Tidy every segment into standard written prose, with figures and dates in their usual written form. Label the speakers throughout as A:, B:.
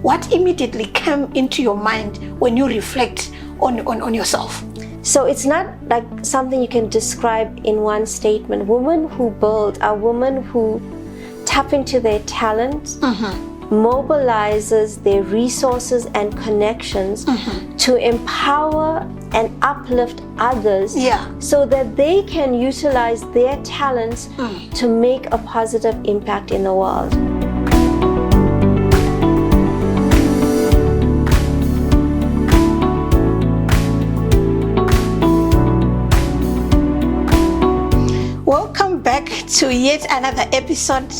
A: what immediately came into your mind when you reflect on yourself?
B: So it's not like something you can describe in one statement. Women who build are women who tap into their talent, mobilizes their resources and connections to empower and uplift others, so that they can utilize their talents to make a positive impact in the world.
A: Welcome back to yet another episode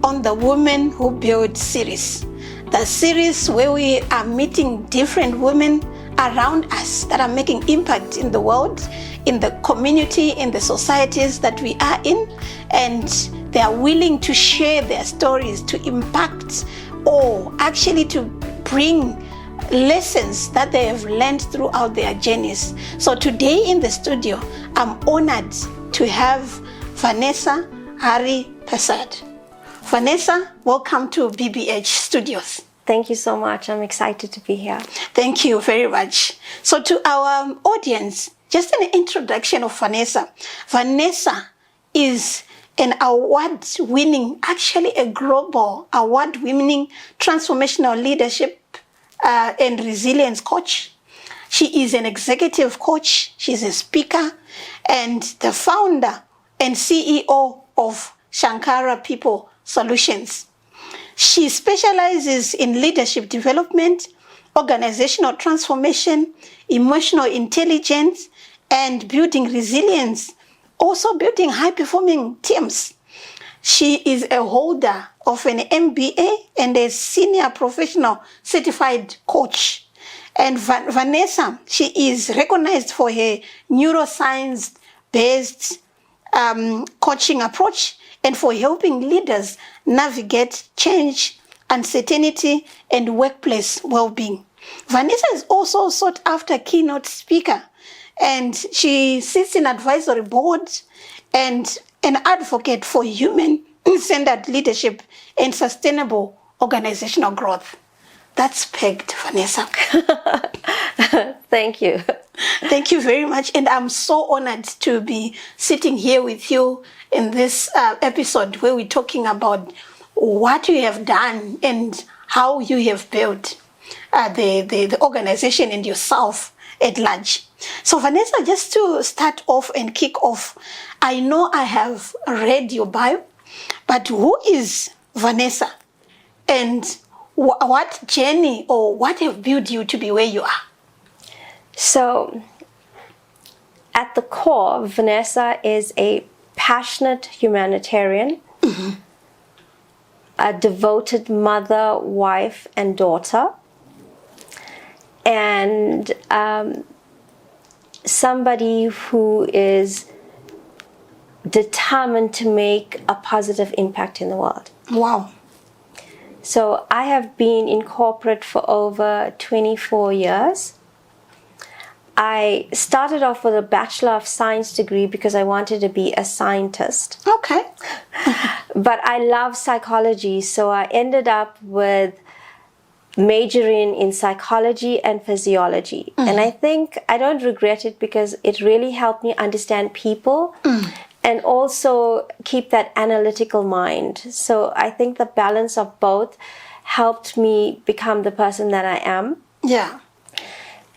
A: on the Women Who Build series. The series where we are meeting different women around us that are making impact in the world, in the community, in the societies that we are in, and they are willing to share their stories to impact or actually to bring lessons that they have learned throughout their journeys. So today in the studio, I'm honored to have Vanessa Hari Persad. Vanessa, welcome to BBH Studios.
B: Thank you so much. I'm excited to be here.
A: Thank you very much. So to our audience, just an introduction of Vanessa. Vanessa is an award-winning, actually a global award-winning transformational leadership and resilience coach. She is an executive coach. She's a speaker and the founder and CEO of Shankara People Solutions. She specializes in leadership development, organizational transformation, emotional intelligence, and building resilience, also building high-performing teams. She is a holder of an MBA and a senior professional certified coach. And Vanessa, she is recognized for her neuroscience-based coaching approach and for helping leaders navigate change, uncertainty, and workplace well-being. Vanessa is also a sought-after keynote speaker, and she sits in advisory board and an advocate for human-centered leadership and sustainable organizational growth. That's pegged, Vanessa.
B: Thank you.
A: Thank you very much. And I'm so honored to be sitting here with you in this episode where we're talking about what you have done and how you have built the organization and yourself at large. So Vanessa, just to start off and kick off, I know I have read your bio, but who is Vanessa? And what journey or what have built you to be where you are?
B: So, at the core, Vanessa is a passionate humanitarian, a devoted mother, wife, and daughter, and somebody who is determined to make a positive impact in the world.
A: Wow.
B: So I have been in corporate for over 24 years. I started off with a Bachelor of Science degree because I wanted to be a scientist.
A: Okay.
B: But I love psychology, so I ended up with majoring in psychology and physiology. And I think I don't regret it because it really helped me understand people and also keep that analytical mind. So I think the balance of both helped me become the person that I am.
A: Yeah.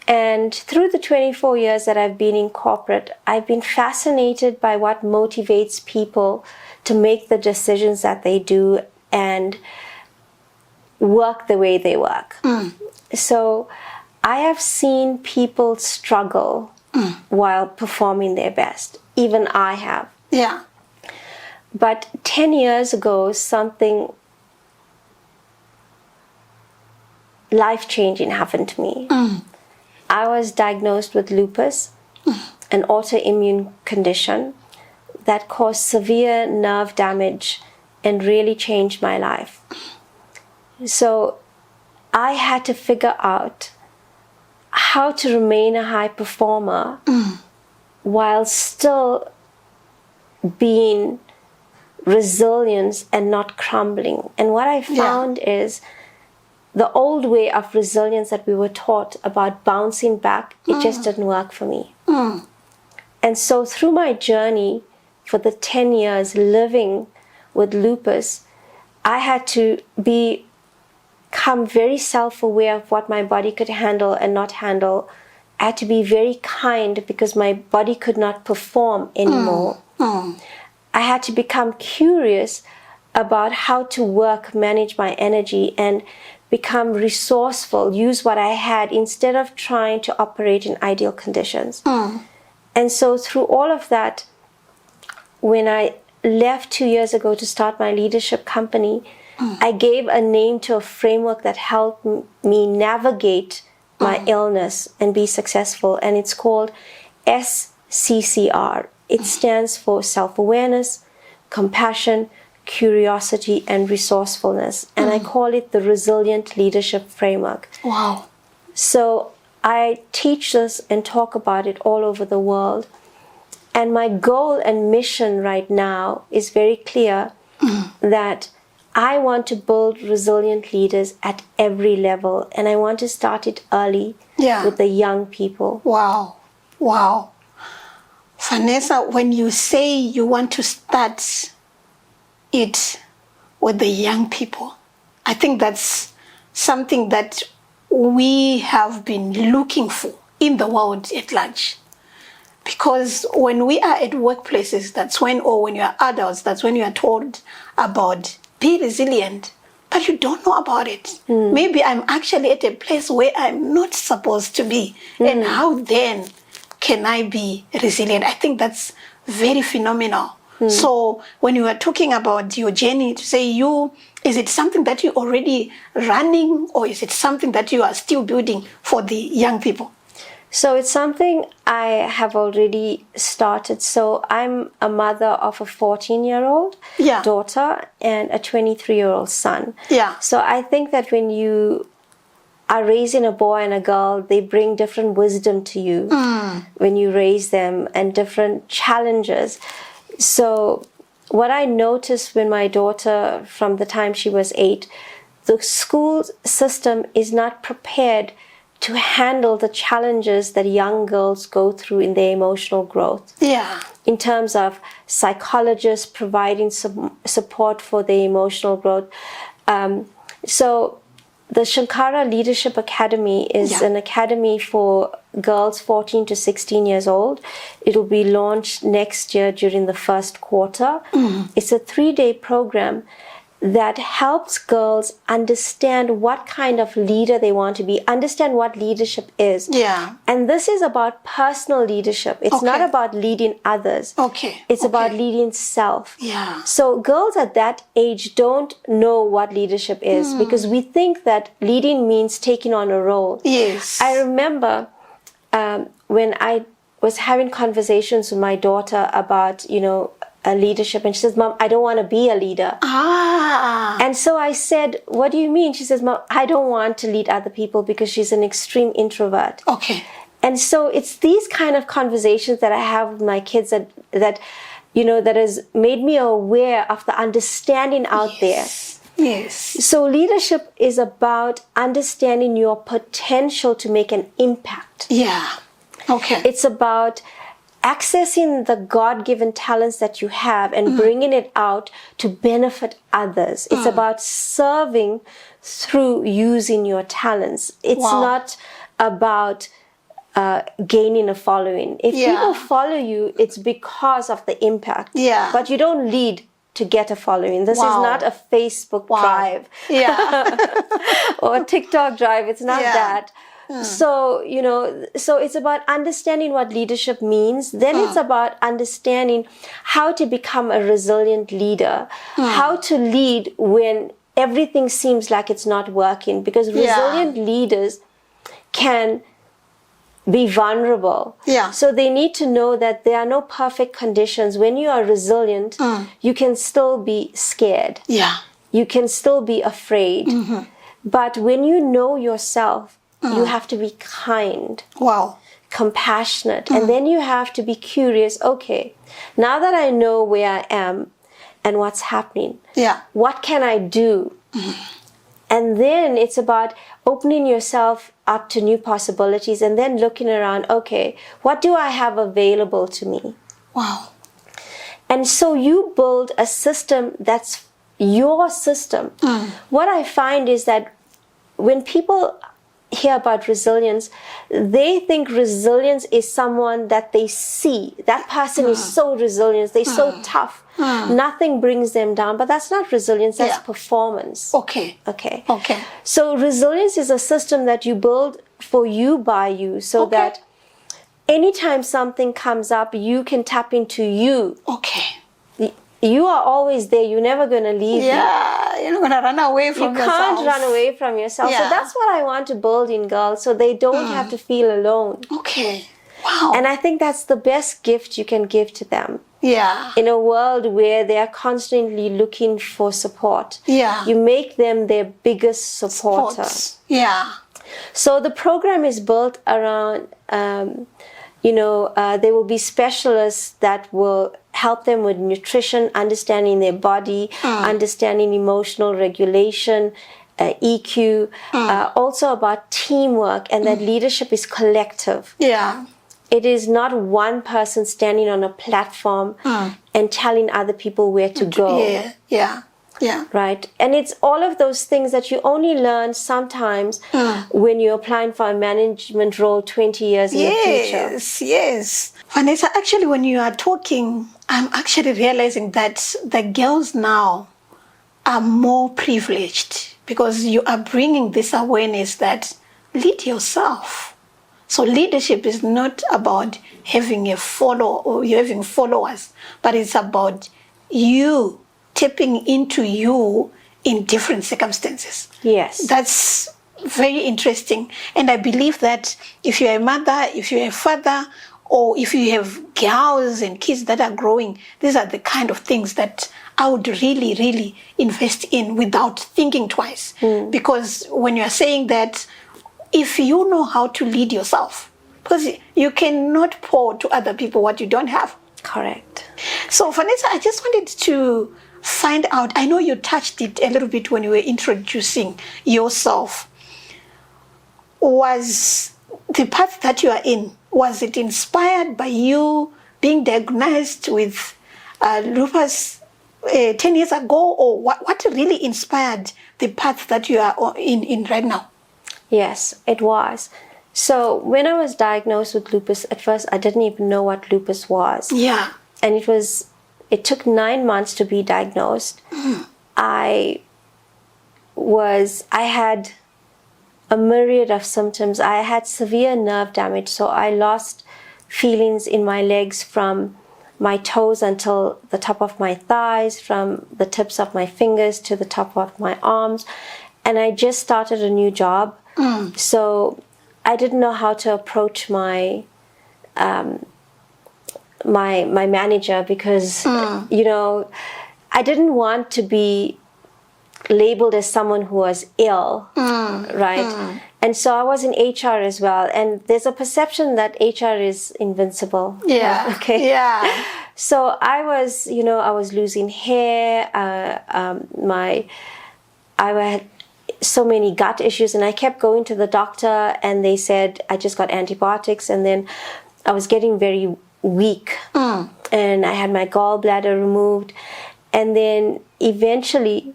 B: And through the 24 years that I've been in corporate, I've been fascinated by what motivates people to make the decisions that they do and work the way they work. So I have seen people struggle while performing their best. Even I have.
A: Yeah.
B: But 10 years ago, something life-changing happened to me. I was diagnosed with lupus, an autoimmune condition that caused severe nerve damage and really changed my life. So I had to figure out how to remain a high performer while still being resilient and not crumbling. And what I found is the old way of resilience that we were taught about bouncing back, it just didn't work for me. And so through my journey for the 10 years living with lupus, I had to become very self-aware of what my body could handle and not handle. I had to be very kind because my body could not perform anymore. I had to become curious about how to manage my energy, and become resourceful, use what I had instead of trying to operate in ideal conditions. And so through all of that, when I left 2 years ago to start my leadership company, I gave a name to a framework that helped me navigate my illness and be successful. And it's called SCCR. It stands for self-awareness, compassion, curiosity, and resourcefulness. And I call it the Resilient Leadership Framework.
A: Wow.
B: So I teach this and talk about it all over the world. And my goal and mission right now is very clear, that I want to build resilient leaders at every level. And I want to start it early with the young people.
A: Wow. Wow. Vanessa, when you say you want to start it with the young people, I think that's something that we have been looking for in the world at large. Because when we are at workplaces, that's when, or when you are adults, that's when you are told about be resilient, but you don't know about it. Maybe I'm actually at a place where I'm not supposed to be. And how then can I be resilient? I think that's very phenomenal. So when you are talking about your journey, to say is it something that you're already running, or is it something that you are still building for the young people?
B: So it's something I have already started. So I'm a mother of a 14-year-old daughter and a 23-year-old son. So I think that when you are raising a boy and a girl, they bring different wisdom to you when you raise them, and different challenges. So what I noticed when my daughter, from the time she was 8, the school system is not prepared to handle the challenges that young girls go through in their emotional growth. In terms of psychologists providing support for their emotional growth. So the Shankara Leadership Academy is an academy for girls 14 to 16 years old. It will be launched next year during the first quarter. It's a 3-day program that helps girls understand what kind of leader they want to be, understand what leadership is. And this is about personal leadership. It's not about leading others. It's about leading self. So girls at that age don't know what leadership is, because we think that leading means taking on a role. I remember when I was having conversations with my daughter about, leadership, and she says, "Mom, I don't want to be a leader." And so I said, "What do you mean?" She says, "Mom, I don't want to lead other people," because she's an extreme introvert. And so it's these kind of conversations that I have with my kids that has made me aware of the understanding out there. So leadership is about understanding your potential to make an impact. It's about accessing the God-given talents that you have and bringing it out to benefit others. It's about serving through using your talents. It's not about gaining a following. If people follow you, it's because of the impact. But you don't lead to get a following. This is not a Facebook drive or a TikTok drive. It's not that. So, so it's about understanding what leadership means. Then it's about understanding how to become a resilient leader, how to lead when everything seems like it's not working, because resilient leaders can be vulnerable. So they need to know that there are no perfect conditions. When you are resilient, you can still be scared. You can still be afraid. But when you know yourself, you have to be kind, compassionate, and then you have to be curious. Okay, now that I know where I am and what's happening, what can I do? And then it's about opening yourself up to new possibilities and then looking around, okay, what do I have available to me?
A: Wow.
B: And so you build a system that's your system. What I find is that when people hear about resilience, they think resilience is someone that they see. That person is so resilient, they're so tough. Nothing brings them down. But that's not resilience, that's performance.
A: Okay.
B: So resilience is a system that you build for you, by you, so that anytime something comes up, you can tap into you.
A: Okay.
B: You are always there. You're never going to leave.
A: Yeah, you're not going to run away from yourself.
B: You can't run away from yourself. So that's what I want to build in girls, so they don't have to feel alone.
A: Okay. Wow.
B: And I think that's the best gift you can give to them.
A: Yeah.
B: In a world where they are constantly looking for support.
A: Yeah.
B: You make them their biggest supporter.
A: Yeah.
B: So the program is built around, there will be specialists that will help them with nutrition, understanding their body, understanding emotional regulation, EQ, also about teamwork, and that leadership is collective.
A: Yeah.
B: It is not one person standing on a platform and telling other people where to go.
A: Yeah.
B: Right? And it's all of those things that you only learn sometimes when you're applying for a management role 20 years in the future.
A: Yes. Vanessa, actually, when you are talking, I'm actually realizing that the girls now are more privileged because you are bringing this awareness that lead yourself. So leadership is not about having a follower or you having followers, but it's about you tapping into you in different circumstances.
B: Yes.
A: That's very interesting. And I believe that if you're a mother, if you're a father, or if you have girls and kids that are growing, these are the kind of things that I would really, really invest in without thinking twice. Because when you're saying that, if you know how to lead yourself, because you cannot pour to other people what you don't have.
B: Correct.
A: So Vanessa, I just wanted to find out, I know you touched it a little bit when you were introducing yourself. Was the path that you are in, was it inspired by you being diagnosed with lupus 10 years ago, or what really inspired the path that you are in right now?
B: Yes, it was. So when I was diagnosed with lupus, at first I didn't even know what lupus was.
A: Yeah.
B: And it took 9 months to be diagnosed. I had a myriad of symptoms. I had severe nerve damage, so I lost feelings in my legs from my toes until the top of my thighs, from the tips of my fingers to the top of my arms. And I just started a new job. So I didn't know how to approach my my manager because, I didn't want to be labeled as someone who was ill, right? And so I was in HR as well. And there's a perception that HR is invincible.
A: Yeah.
B: Okay.
A: Yeah.
B: So I was, I was losing hair. I had so many gut issues, and I kept going to the doctor, and they said I just got antibiotics, and then I was getting very weak, and I had my gallbladder removed, and then eventually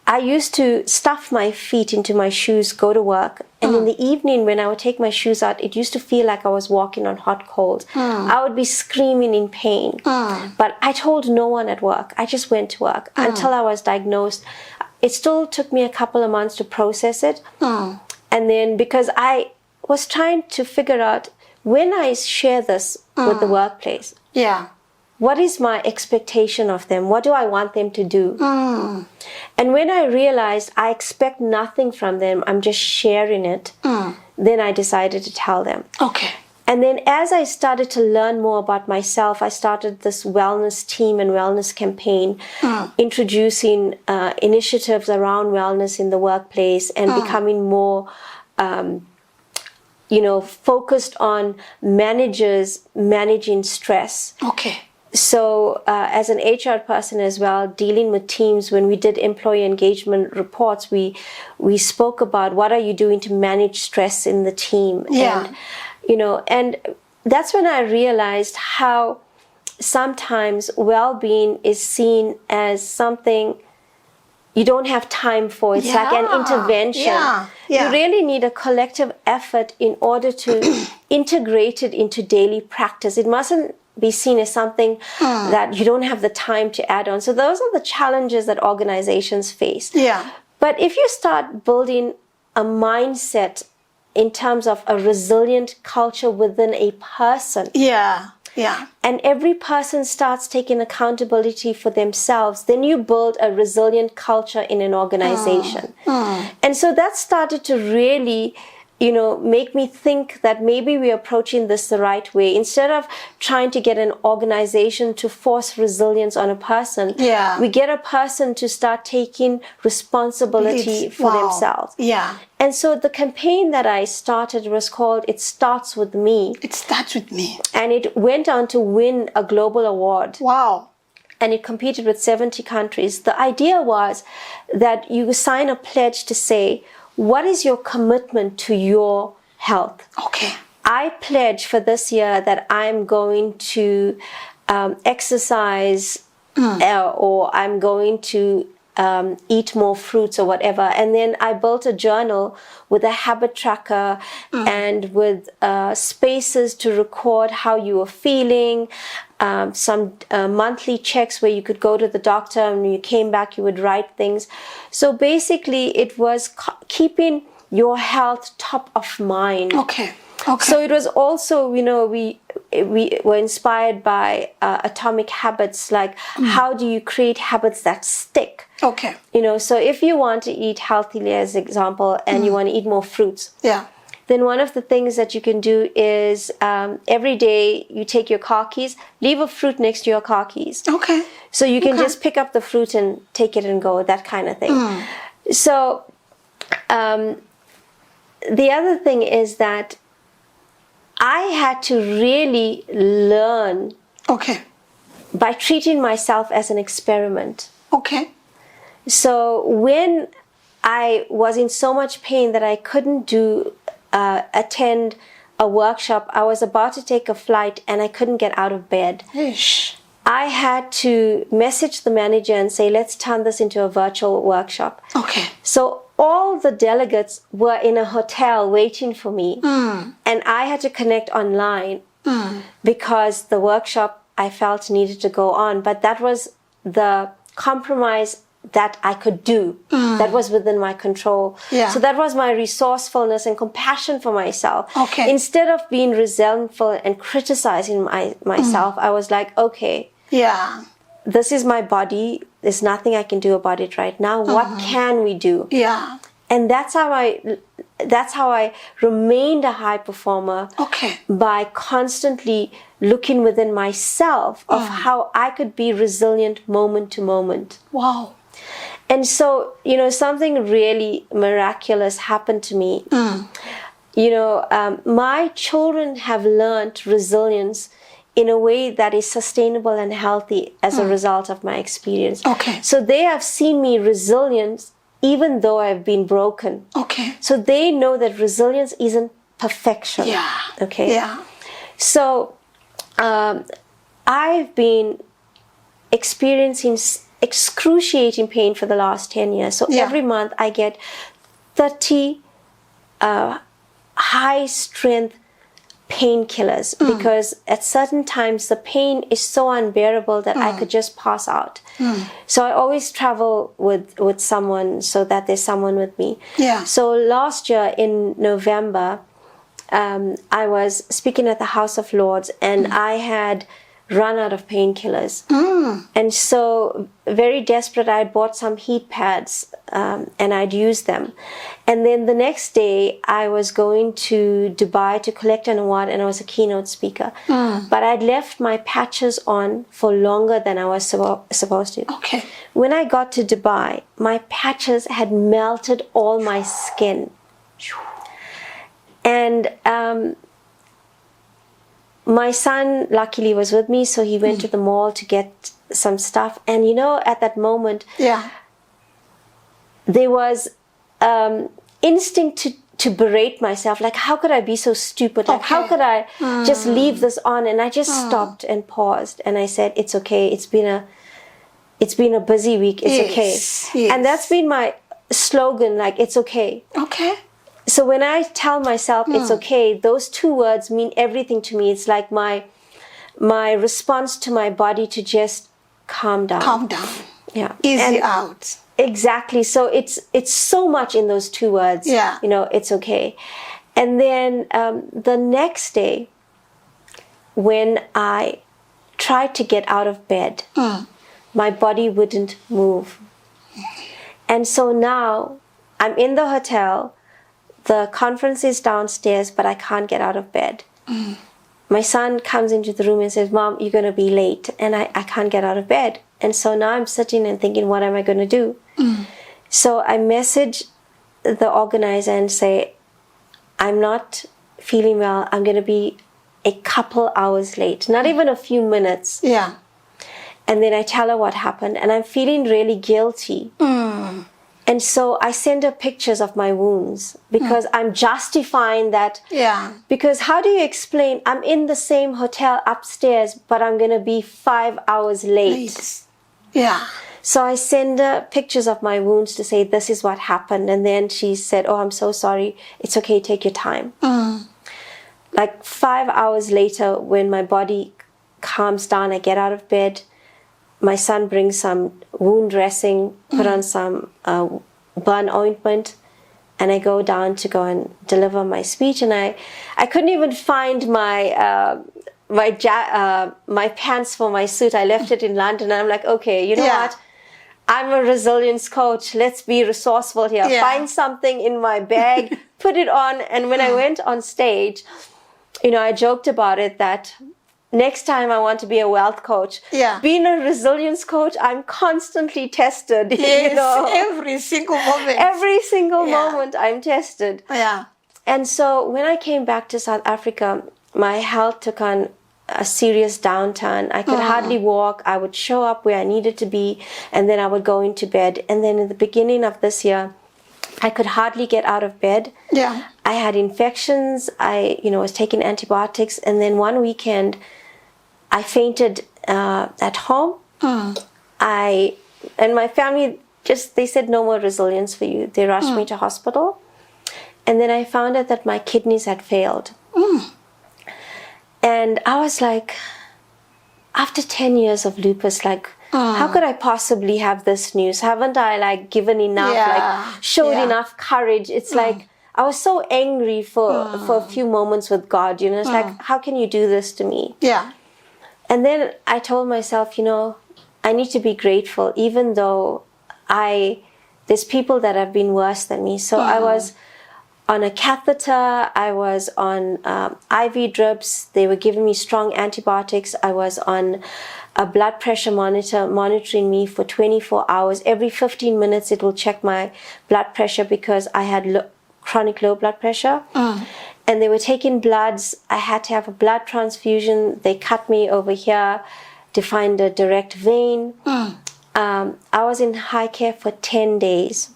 B: I used to stuff my feet into my shoes, go to work, and in the evening when I would take my shoes out, it used to feel like I was walking on hot coals. I would be screaming in pain, but I told no one at work. I just went to work until I was diagnosed. It still took me a couple of months to process it. And then because I was trying to figure out, when I share this with the workplace, what is my expectation of them? What do I want them to do? And when I realized I expect nothing from them, I'm just sharing it, then I decided to tell them.
A: Okay.
B: And then as I started to learn more about myself, I started this wellness team and wellness campaign, introducing initiatives around wellness in the workplace and becoming more, focused on managers managing stress.
A: Okay.
B: So as an HR person as well, dealing with teams, when we did employee engagement reports, we spoke about what are you doing to manage stress in the team.
A: Yeah.
B: And, and that's when I realized how sometimes well-being is seen as something you don't have time for. It's like an intervention.
A: Yeah.
B: You really need a collective effort in order to integrate it into daily practice. It mustn't be seen as something that you don't have the time to add on. So those are the challenges that organizations face.
A: Yeah.
B: But if you start building a mindset in terms of a resilient culture within a person,
A: Yeah. Yeah.
B: and every person starts taking accountability for themselves, then you build a resilient culture in an organization. And so that started to really, make me think that maybe we're approaching this the right way. Instead of trying to get an organization to force resilience on a person, we get a person to start taking responsibility for themselves.
A: Yeah.
B: And so the campaign that I started was called It Starts With Me.
A: It starts with me.
B: And it went on to win a global award.
A: Wow.
B: And it competed with 70 countries. The idea was that you sign a pledge to say, what is your commitment to your health?
A: Okay.
B: I pledge for this year that I'm going to exercise or I'm going to eat more fruits or whatever. And then I built a journal with a habit tracker and with spaces to record how you were feeling, some monthly checks where you could go to the doctor and when you came back, you would write things. So basically it was keeping your health top of mind.
A: Okay. Okay.
B: So it was also, we were inspired by atomic habits, like how do you create habits that stick?
A: Okay.
B: So if you want to eat healthily, as example, and you want to eat more fruits, then one of the things that you can do is every day you take your car keys, leave a fruit next to your car keys.
A: Okay.
B: So you can just pick up the fruit and take it and go, that kind of thing. So the other thing is that I had to really learn by treating myself as an experiment.
A: Okay.
B: So when I was in so much pain that I couldn't attend a workshop, I was about to take a flight and I couldn't get out of bed.
A: Ish.
B: I had to message the manager and say, let's turn this into a virtual workshop.
A: Okay.
B: So all the delegates were in a hotel waiting for me. And I had to connect online because the workshop I felt needed to go on. But that was the compromise that I could do. That was within my control.
A: Yeah.
B: So that was my resourcefulness and compassion for myself.
A: Okay.
B: Instead of being resentful and criticizing myself, I was like, okay, this is my body. There's nothing I can do about it right now. What can we do?
A: Yeah.
B: And that's how I remained a high performer.
A: Okay.
B: By constantly looking within myself of how I could be resilient moment to moment.
A: Wow.
B: And so, something really miraculous happened to me. My children have learned resilience in a way that is sustainable and healthy as a result of my experience.
A: Okay.
B: So they have seen me resilient even though I've been broken.
A: Okay.
B: So they know that resilience isn't perfection.
A: Yeah.
B: Okay.
A: Yeah.
B: So I've been experiencing excruciating pain for the last 10 years. So every month I get 30 high strength painkillers because at certain times the pain is so unbearable that I could just pass out. So I always travel with someone so that there's someone with me.
A: Yeah.
B: So last year in November, I was speaking at the House of Lords and I had run out of painkillers. And so very desperate, I bought some heat pads and I'd use them. And then the next day I was going to Dubai to collect an award and I was a keynote speaker. But I'd left my patches on for longer than I was supposed to.
A: Okay.
B: When I got to Dubai, my patches had melted all my skin. And my son luckily was with me, so he went to the mall to get some stuff. And at that moment, there was instinct to berate myself, like, how could I be so stupid? Like, how could I just leave this on? And I just stopped and paused, and I said, it's okay. It's been a busy week. It's okay.
A: Yes.
B: And that's been my slogan, like, it's okay.
A: Okay.
B: So when I tell myself it's okay, those 2 words mean everything to me. It's like my response to my body to just calm down.
A: Calm down.
B: Yeah.
A: Easy out.
B: Exactly. So it's so much in those 2 words.
A: Yeah.
B: It's okay. And then the next day, when I tried to get out of bed, my body wouldn't move. And so now I'm in the hotel. The conference is downstairs, but I can't get out of bed. My son comes into the room and says, Mom, you're going to be late. And I can't get out of bed. And so now I'm sitting and thinking, what am I going to do? So I message the organizer and say, I'm not feeling well. I'm going to be a couple hours late, not even a few minutes.
A: Yeah.
B: And then I tell her what happened, and I'm feeling really guilty. And so I send her pictures of my wounds because I'm justifying that.
A: Yeah.
B: Because how do you explain, I'm in the same hotel upstairs, but I'm going to be 5 hours late?
A: Yeah.
B: So I send her pictures of my wounds to say, this is what happened. And then she said, oh, I'm so sorry. It's okay. Take your time. Like 5 hours later, when my body calms down, I get out of bed. My son brings some wound dressing, put on some burn ointment, and I go down to go and deliver my speech. And I couldn't even find my pants for my suit. I left it in London, and I'm like, okay, you know what? I'm a resilience coach. Let's be resourceful here. Find something in my bag, put it on. And when I went on stage, I joked about it that next time I want to be a wealth coach.
A: Yeah.
B: Being a resilience coach, I'm constantly tested.
A: Yes, every single moment.
B: Every single moment I'm tested.
A: Yeah.
B: And so when I came back to South Africa, my health took on a serious downturn. I could hardly walk. I would show up where I needed to be, and then I would go into bed. And then in the beginning of this year, I could hardly get out of bed.
A: Yeah.
B: I had infections. I, was taking antibiotics. And then one weekend, I fainted at home. And my family they said, no more resilience for you. They rushed me to hospital. And then I found out that my kidneys had failed. And I was like, after 10 years of lupus, like, how could I possibly have this news? Haven't I given enough, showed enough courage? It's like, I was so angry for a few moments with God, it's like, how can you do this to me?
A: Yeah.
B: And then I told myself, I need to be grateful, even though there's people that have been worse than me. So I was on a catheter, I was on IV drips, they were giving me strong antibiotics, I was on a blood pressure monitor monitoring me for 24 hours. Every 15 minutes it will check my blood pressure because I had chronic low blood pressure. And they were taking bloods. I had to have a blood transfusion. They cut me over here to find a direct vein. I was in high care for 10 days.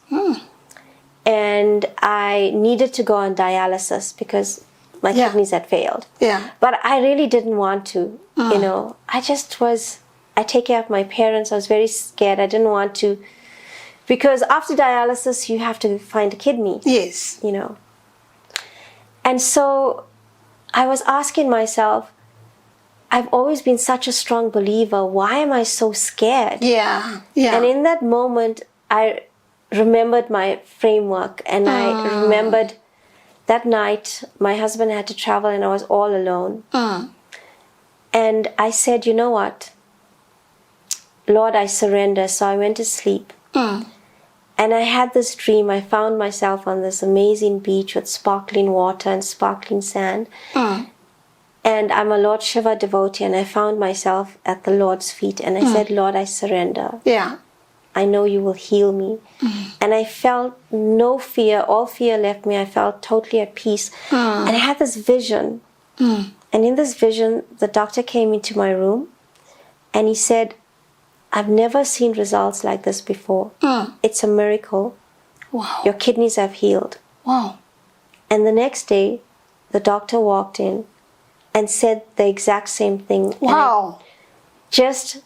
B: And I needed to go on dialysis because my kidneys had failed.
A: Yeah.
B: But I really didn't want to, I take care of my parents. I was very scared. I didn't want to, because after dialysis, you have to find a kidney.
A: Yes.
B: And so I was asking myself, I've always been such a strong believer. Why am I so scared?
A: Yeah. Yeah.
B: And in that moment, I remembered my framework, and I remembered that night my husband had to travel and I was all alone. And I said, you know what? Lord, I surrender. So I went to sleep. And I had this dream. I found myself on this amazing beach with sparkling water and sparkling sand. And I'm a Lord Shiva devotee, and I found myself at the Lord's feet. And I said, Lord, I surrender.
A: Yeah.
B: I know you will heal me. And I felt no fear. All fear left me. I felt totally at peace. And I had this vision And in this vision, the doctor came into my room and he said, I've never seen results like this before. It's a miracle.
A: Wow.
B: Your kidneys have healed.
A: Wow.
B: And the next day, the doctor walked in and said the exact same thing.
A: Wow.
B: And I just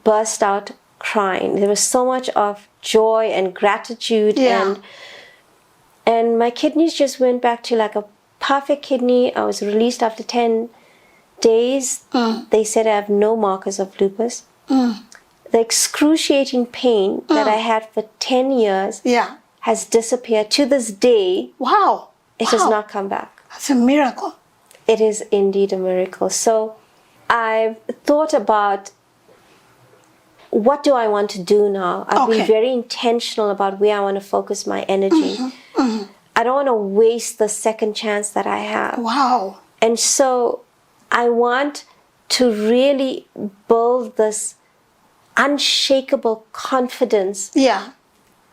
B: burst out crying. There was so much of joy and gratitude.
A: Yeah.
B: And my kidneys just went back to like a perfect kidney. I was released after 10 days. They said I have no markers of lupus. The excruciating pain that I had for 10 years has disappeared. To this day,
A: Wow.
B: it has not come back.
A: That's a miracle.
B: It is indeed a miracle. So I've thought about, what do I want to do now? I've been very intentional about where I want to focus my energy. I don't want to waste the second chance that I have.
A: Wow.
B: And so I want to really build this unshakable confidence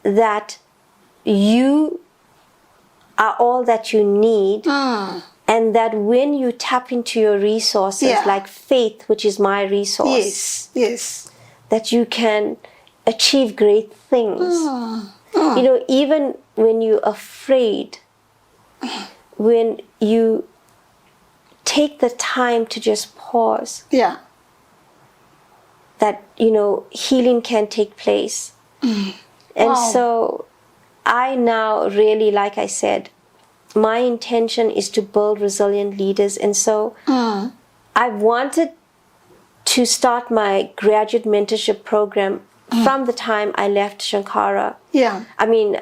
B: that you are all that you need, and that when you tap into your resources, like faith, which is my resource, that you can achieve great things. You know, even when you're afraid, when you take the time to just pause, that, you know, healing can take place. And so I now really, like I said, my intention is to build resilient leaders. And so I've wanted to start my graduate mentorship program from the time I left Shankara. I mean,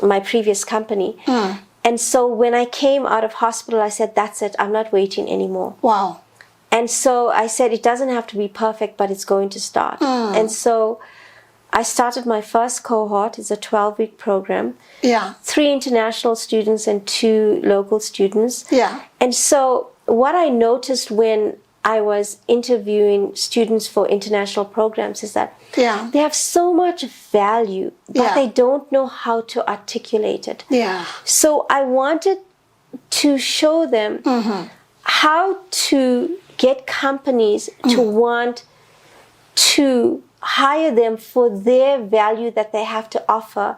B: my previous company. And so when I came out of hospital, I said, that's it, I'm not waiting anymore.
A: Wow.
B: And so I said, it doesn't have to be perfect, but it's going to start. And so I started my first cohort. It's a 12-week program. 3 international students and 2 local students. And so what I noticed when I was interviewing students for international programs is that they have so much value, but they don't know how to articulate it. So I wanted to show them how to get companies to want to hire them for their value that they have to offer,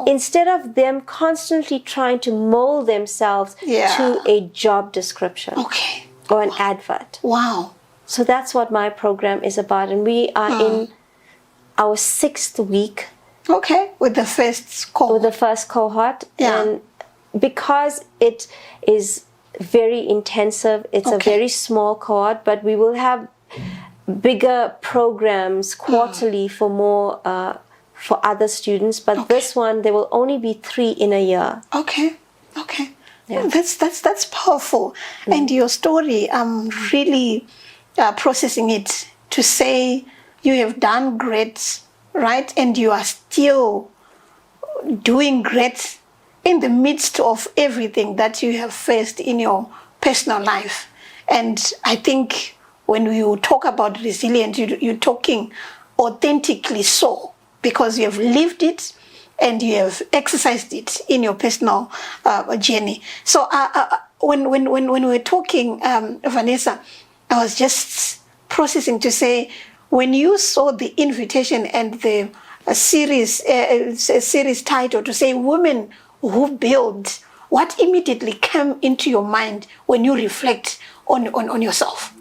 B: instead of them constantly trying to mold themselves to a job description or an advert. So that's what my program is about, and we are in our 6th week.
A: With the first cohort.
B: With the first cohort. And because it is very intensive, it's a very small cohort, but we will have bigger programs quarterly for more for other students. But this one, there will only be 3 in a year.
A: That's powerful. And your story, I'm really processing it to say you have done great, right? And you are still doing great in the midst of everything that you have faced in your personal life. And I think when you talk about resilience, you're talking authentically so, because you have lived it and you have exercised it in your personal journey. So when we were talking, Vanessa, I was processing to say, when you saw the invitation and the series title to say Women Who Build, what immediately came into your mind when you reflect on yourself?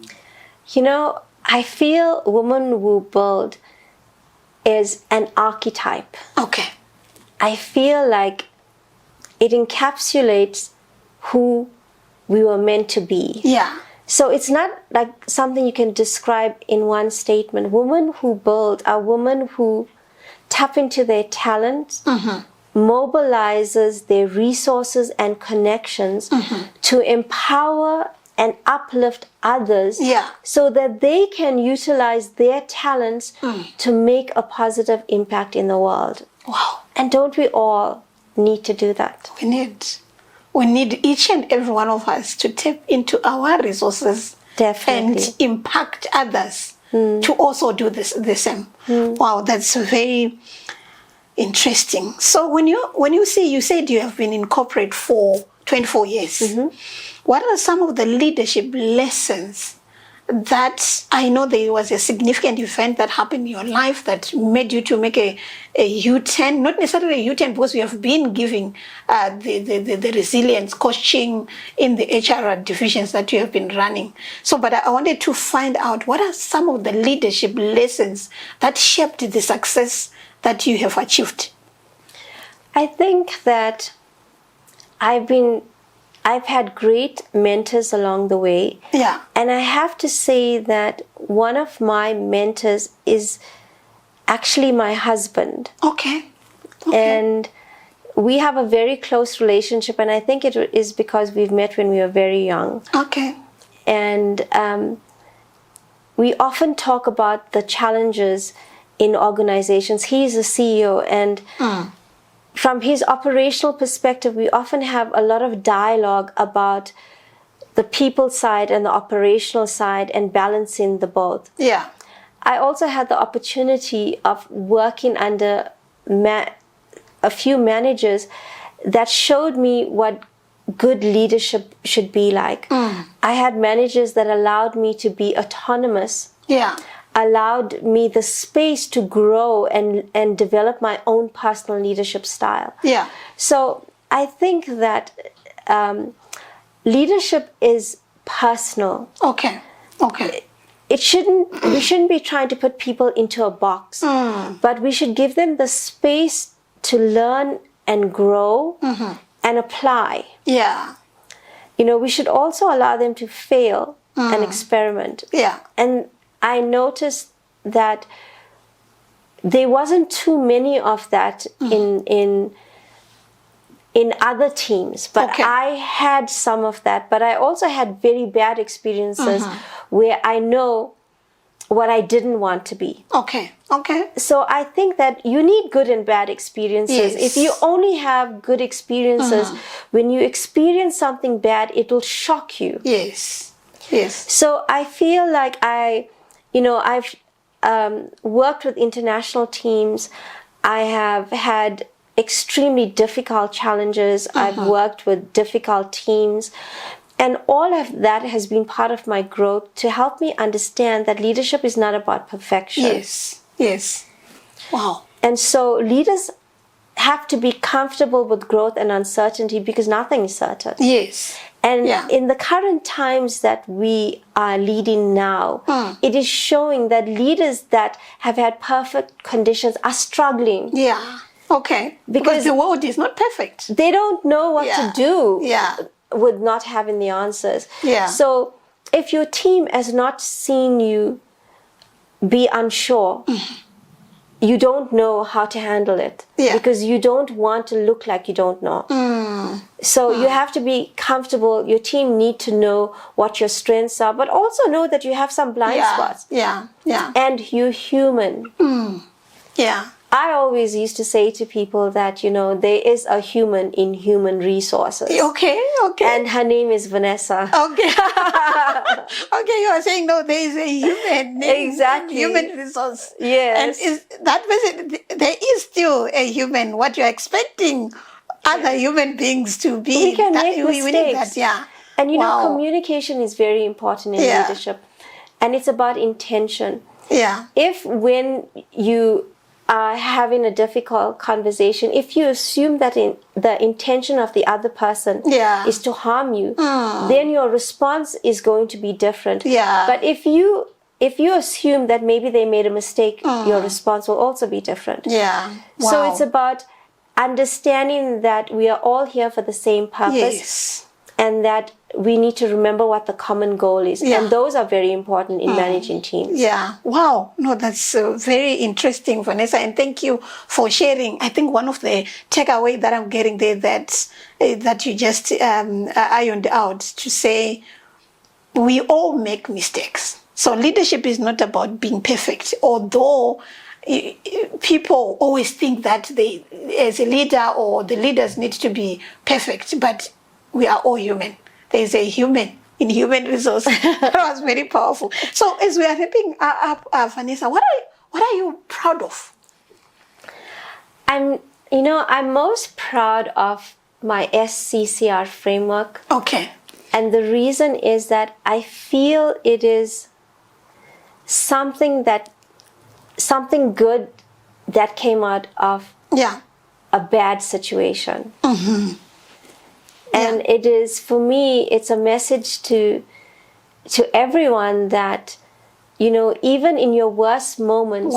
B: You know, I feel Women Who Build is an archetype.
A: Okay.
B: I feel like it encapsulates who we were meant to be.
A: Yeah.
B: So it's not like something you can describe in one statement. Women who build are women who tap into their talent, mobilizes their resources and connections to empower and uplift others, so that they can utilize their talents to make a positive impact in the world.
A: Wow.
B: And don't we all need to do that?
A: We need each and every one of us to tap into our resources.
B: Definitely.
A: And impact others to also do the same. Wow, that's very interesting. So when you say, you said you have been in corporate for 24 years. what are some of the leadership lessons that I know there was a significant event that happened in your life that made you to make a U-turn, not necessarily a U-turn because we have been giving the resilience coaching in the HR divisions that you have been running. So, but I wanted to find out what are some of the leadership lessons that shaped the success that you have achieved?
B: I think that I've had great mentors along the way.
A: Yeah.
B: And I have to say that one of my mentors is actually my husband.
A: Okay.
B: And we have a very close relationship, and I think it is because we've met when we were very young.
A: Okay.
B: And we often talk about the challenges in organizations. He's a CEO, and from his operational perspective, we often have a lot of dialogue about the people side and the operational side and balancing the both.
A: Yeah.
B: I also had the opportunity of working under a few managers that showed me what good leadership should be like. I had managers that allowed me to be autonomous.
A: Yeah.
B: Allowed me the space to grow and develop my own personal leadership style.
A: Yeah.
B: So I think that leadership is personal.
A: Okay. Okay.
B: We shouldn't be trying to put people into a box, but we should give them the space to learn and grow and apply.
A: Yeah.
B: You know, we should also allow them to fail and experiment.
A: Yeah.
B: And I noticed that there wasn't too many of that in other teams, but I had some of that. But I also had very bad experiences where I know what I didn't want to be.
A: Okay. Okay.
B: So I think that you need good and bad experiences.
A: Yes.
B: If you only have good experiences, when you experience something bad, it will shock you.
A: Yes. Yes.
B: So I feel like I've worked with international teams. I have had extremely difficult challenges. I've worked with difficult teams. And all of that has been part of my growth to help me understand that leadership is not about perfection.
A: Yes. Yes. Wow.
B: And so leaders have to be comfortable with growth and uncertainty because nothing is certain.
A: Yes.
B: And in the current times that we are leading now, it is showing that leaders that have had perfect conditions are struggling.
A: Yeah. Okay. Because the world is not perfect.
B: They don't know what to do with not having the answers.
A: Yeah.
B: So if your team has not seen you be unsure, you don't know how to handle it.
A: Yeah.
B: Because you don't want to look like you don't know. So you have to be comfortable. Your team need to know what your strengths are, but also know that you have some blind spots.
A: Yeah. Yeah.
B: And you're human.
A: Yeah.
B: I always used to say to people that, you know, there is a human in human resources.
A: Okay. Okay.
B: And her name is Vanessa.
A: Okay. Okay, you are saying no, there is a human.
B: Exactly.
A: Human resource.
B: Yes.
A: And is that there is still a human. What you're expecting other human beings to be.
B: We can make mistakes.
A: We need that, yeah.
B: And you know, communication is very important in leadership. And it's about intention.
A: Yeah.
B: If when you are having a difficult conversation, if you assume that the intention of the other person is to harm you, then your response is going to be different.
A: Yeah.
B: But if you assume that maybe they made a mistake, your response will also be different.
A: Yeah. Wow.
B: So it's about understanding that we are all here for the same purpose.
A: Yes.
B: And that we need to remember what the common goal is.
A: Yeah.
B: And those are very important in managing teams.
A: Yeah. Wow. No, that's very interesting, Vanessa. And thank you for sharing. I think one of the takeaway that I'm getting there that you just ironed out to say we all make mistakes. So leadership is not about being perfect, although people always think that they, as a leader or the leaders need to be perfect, but we are all human. There is a human in human resource. That was very powerful. So as we are wrapping up, Vanessa, what are you proud of?
B: I'm most proud of my SCCR framework.
A: Okay.
B: And the reason is that I feel it is something good that came out of a bad situation. And it is, for me, it's a message to everyone that, even in your worst moments,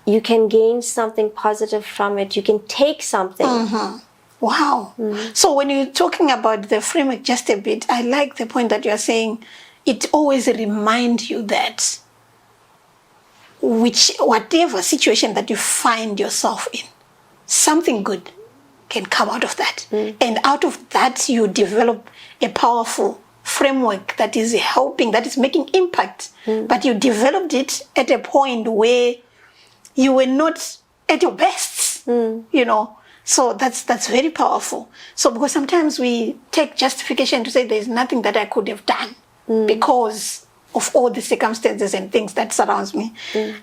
B: you can gain something positive from it. You can take something.
A: Wow. So when you're talking about the framework just a bit, I like the point that you're saying it always reminds you that whatever situation that you find yourself in, something good can come out of that. And out of that, you develop a powerful framework that is helping, that is making impact. But you developed it at a point where you were not at your best, So that's very powerful. So because sometimes we take justification to say there's nothing that I could have done because of all the circumstances and things that surrounds me.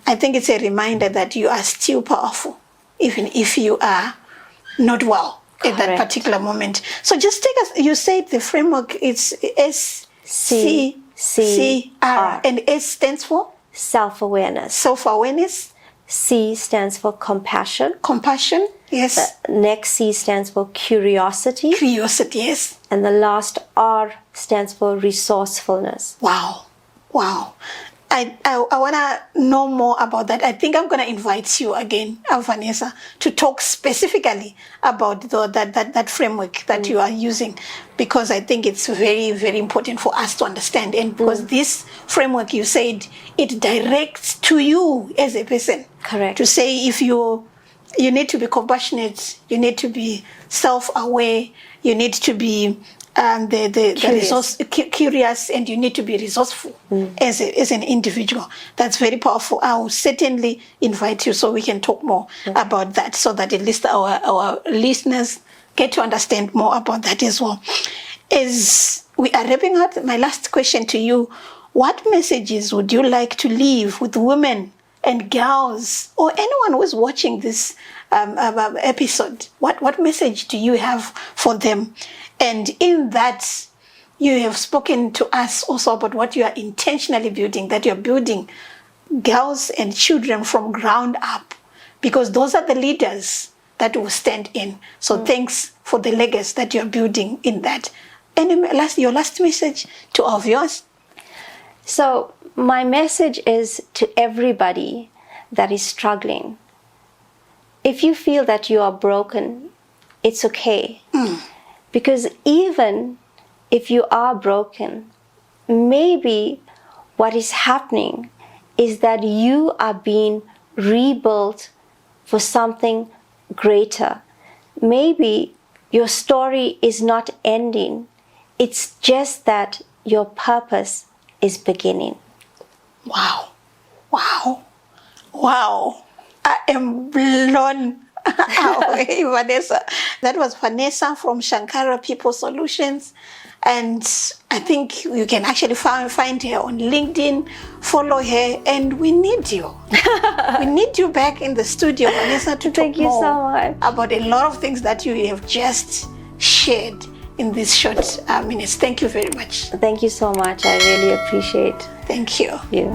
A: I think it's a reminder that you are still powerful, even if you are not well at that particular moment. So just take us, you said the framework is SCCR, and S stands for?
B: Self-awareness.
A: Self-awareness.
B: C stands for compassion.
A: Compassion, yes.
B: The next C stands for curiosity.
A: Curiosity, yes.
B: And the last R stands for resourcefulness.
A: Wow. I want to know more about that. I think I'm going to invite you again, Vanessa, to talk specifically about that framework that you are using, because I think it's very, very important for us to understand. And because this framework, you said, it directs to you as a person.
B: Correct.
A: To say if you need to be compassionate, you need to be self-aware, you need to be curious, and you need to be resourceful as an individual. That's very powerful. I will certainly invite you so we can talk more about that, so that at least our listeners get to understand more about that as well. As we are wrapping up, my last question to you, what messages would you like to leave with women and girls, or anyone who is watching this episode? What message do you have for them? And in that, you have spoken to us also about what you are intentionally building, that you're building girls and children from ground up, because those are the leaders that will stand in. So thanks for the legacy that you're building in that. And your last message to our viewers?
B: So my message is to everybody that is struggling. If you feel that you are broken, it's okay. Because even if you are broken, maybe what is happening is that you are being rebuilt for something greater. Maybe your story is not ending. It's just that your purpose is beginning.
A: Wow. I am blown away, Vanessa. That was Vanessa from Shankara People Solutions. And I think you can actually find her on LinkedIn, follow her, and we need you. We need you back in the studio, Vanessa, to talk more
B: so much
A: about a lot of things that you have just shared in these short minutes. Thank you very much.
B: Thank you so much. I really appreciate
A: Thank you.
B: you.